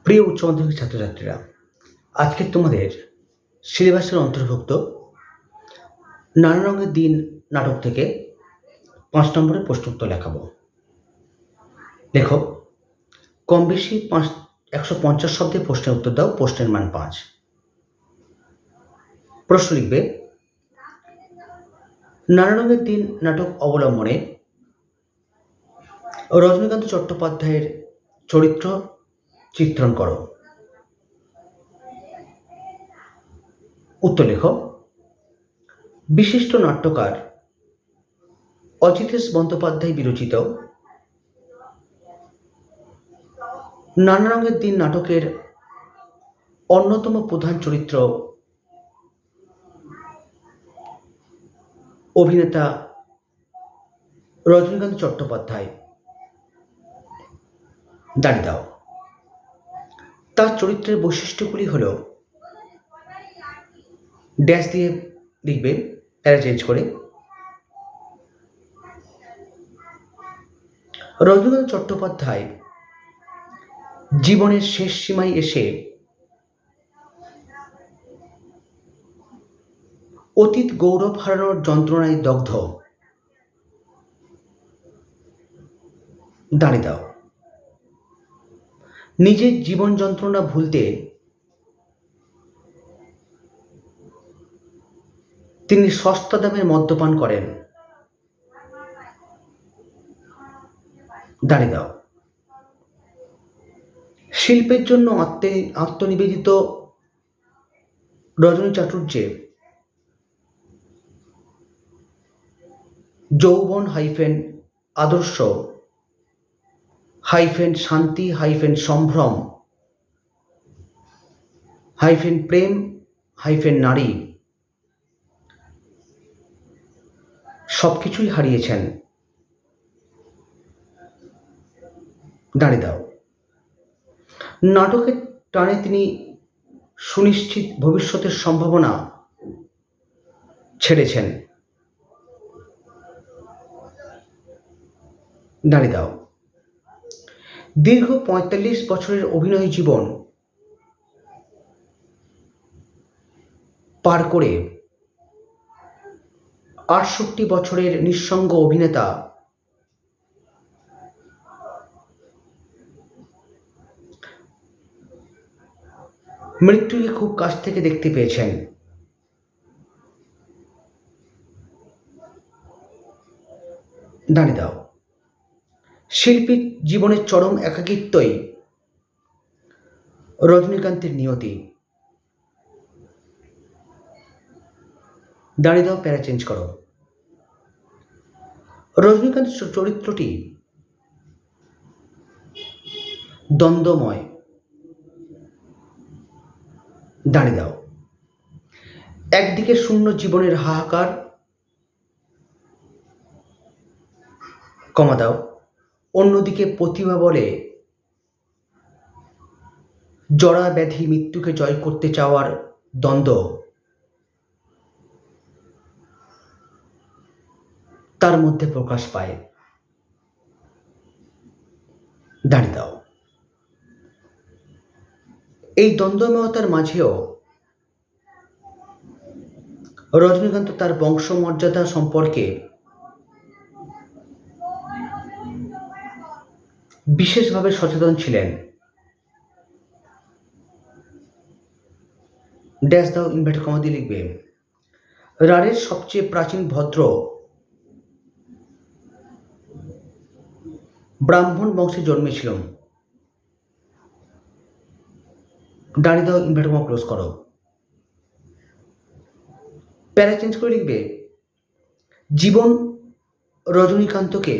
প্রিয় উচ্চ মাধ্যমিক ছাত্রছাত্রীরা, আজকে তোমাদের সিলেবাসের অন্তর্ভুক্ত নানা রঙের দিন নাটক থেকে 5 নম্বরের প্রশ্ন উত্তর লেখাবো। লেখো, কম বেশি 150 শব্দে প্রশ্নের উত্তর দাও। প্রশ্নের মান 5। প্রশ্ন লিখবে, নানা রঙের দিন নাটক অবলম্বনে রজনীকান্ত চট্টোপাধ্যায়ের চরিত্র চিত্রণ করো। উত্তর লেখো, বিশিষ্ট নাট্যকার অজিতেশ বন্দ্যোপাধ্যায় বিরচিত নানা রঙের দিন নাটকের অন্যতম প্রধান চরিত্র অভিনেতা রজনীকান্ত চট্টোপাধ্যায়। দাঁড়িয়ে দাও। তার চরিত্রের বৈশিষ্ট্যগুলি হল, ড্যাশ দিয়ে লিখবে, প্যারা চেঞ্জ করে। রজনীকান্ত চট্টোপাধ্যায় জীবনের শেষ সীমায় এসে অতীত গৌরব হারানোর যন্ত্রণায় দগ্ধ। দাঁড়িয়ে দাও। নিজের জীবন যন্ত্রণা ভুলতে তিনি সস্তা দামের মদ্যপান করেন। দাঁড়িয়ে দাও। শিল্পের জন্য আত্মনিবেদিত রজনী চাটুর্যের যৌবন আদর্শ শান্তি সম্ভ্রম প্রেম নারী সবকিছুই হারিয়েছেন। দাঁড়িয়ে দাও। নাটকের টানে তিনি সুনিশ্চিত ভবিষ্যতের সম্ভাবনা ছেড়েছেন। দাঁড়িয়ে দাও। দীর্ঘ 45 বছরের অভিনয় জীবন পার করে 68 বছরের নিঃসঙ্গ অভিনেতা মৃত্যুকে খুব কাছ থেকে দেখতে পেয়েছেন। দাঁড়িয়ে দাও। শিল্পীর জীবনের চরম একাকিত্বই রজনীকান্তের নিয়তি। দাঁড়িয়ে দাও, প্যারা চেঞ্জ করো। রজনীকান্ত চরিত্রটি দ্বন্দ্বময়। দাঁড়িয়ে দাও। একদিকে শূন্য জীবনের হাহাকার, কমা দাও, অন্যদিকে প্রতিভা বলে জরা ব্যাধি মৃত্যুকে জয় করতে চাওয়ার দ্বন্দ্ব তার মধ্যে প্রকাশ পায়। দাঁড়িয়ে দাও। এই দ্বন্দ্বময়তার মাঝেও রজনীকান্ত তার বংশমর্যাদা সম্পর্কে বিশেষভাবে সচেতন ছিলেন। ড্যাশ দাও, ইনভার্টেড কমা দিয়ে লিখবে, রাঢ়ের সবচেয়ে প্রাচীন ভদ্র ব্রাহ্মণ বংশে জন্মেছিলেন। দাঁড়িয়ে দাও, ইনভার্টেড কমা ক্লোজ করো। প্যারা চেঞ্জ করে লিখবে, জীবন রজনীকান্তকে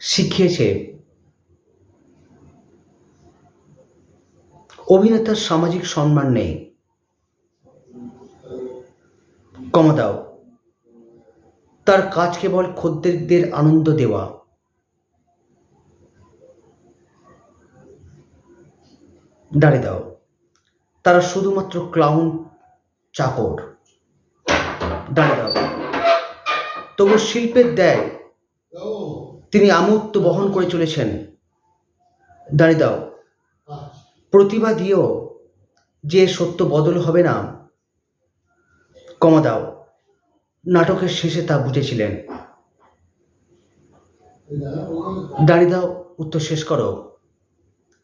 শিখিয়েছে অভিনেতার সামাজিক সম্মান নেই। কমা দাও, তার কাজ কেবল খদ্দেরদের আনন্দ দেওয়া। দাঁড়িয়ে দাও, তারা শুধুমাত্র ক্লাউন চাকর। দাঁড়িয়ে দাও। তবু শিল্পের দায় তিনি আমূর্ত বহন করে চলেছেন। দাঁড়িয়ে দাও। প্রতিভা দিয়েও যে সত্য বদল হবে না, কমা দাও, নাটকের শেষে তা বুঝেছিলেন। দাঁড়িয়ে দাও, উত্তর শেষ করো।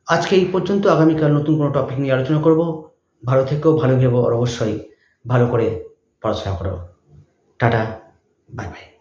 আজকে এই পর্যন্ত। আগামীকাল নতুন কোনো টপিক নিয়ে আলোচনা করব। ভালো থেকো, ভালো ভেবো, আর অবশ্যই ভালো করে পড়াশোনা করো। Tata, bye bye.